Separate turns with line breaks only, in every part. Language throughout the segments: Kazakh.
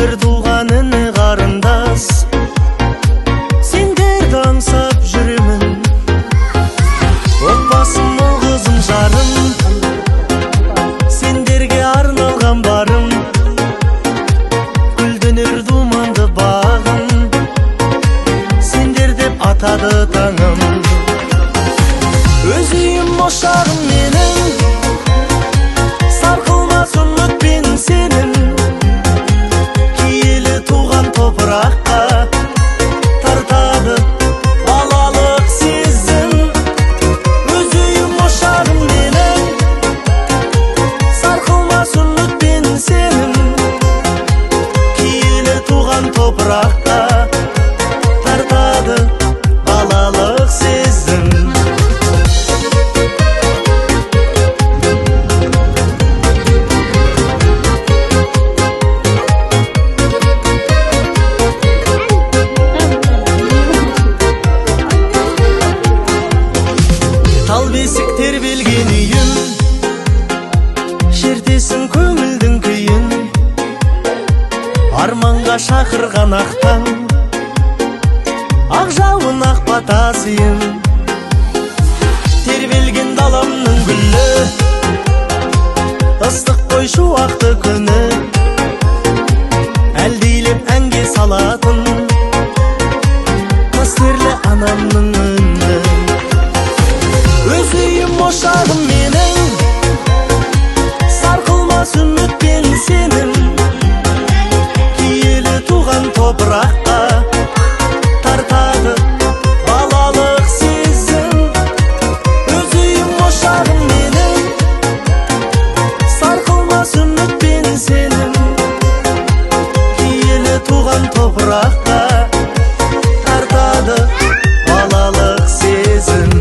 бір туған іні қарындас, сендерді аңсап жүремін. Отбасым мол қызым жарым, сендерге арналған барым. Гүлденер думанды бағым, сендер деп атады таңым. Өз үйім ошағым менің, сарқылмас үмітпен сенім. Киелі туған топыраққа тартады балалық сезім. Өз үйім ошағым менің, сарқылмас үмітпен сенім. Киелі туған топыраққа тартады балалық сезім. Тал бесік тербелген үйім, шертесің көңілдің күйін. Арманға шақырған ақтан, ақ жауын ақ батасыйын. Тербелген даламның гүлі, ыстық қой шуақты күні. Әлдейлеп әнге салатын, қастерлі анамның үні. Өз үйім ошағым менің, сарқылмас үмітпен сенім. Киелі туған топыраққа тартады балалық сезім. Өз үйім ошағым менің, сарқылмас үмітпен сенім. Киелі туған топыраққа тартады балалық сезім.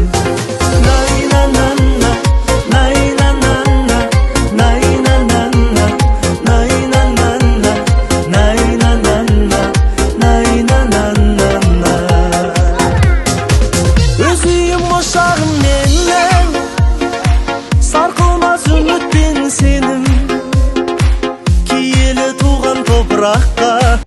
Ошағым менің, сарқылмас үмітпен сенім. Киелі туған топыраққа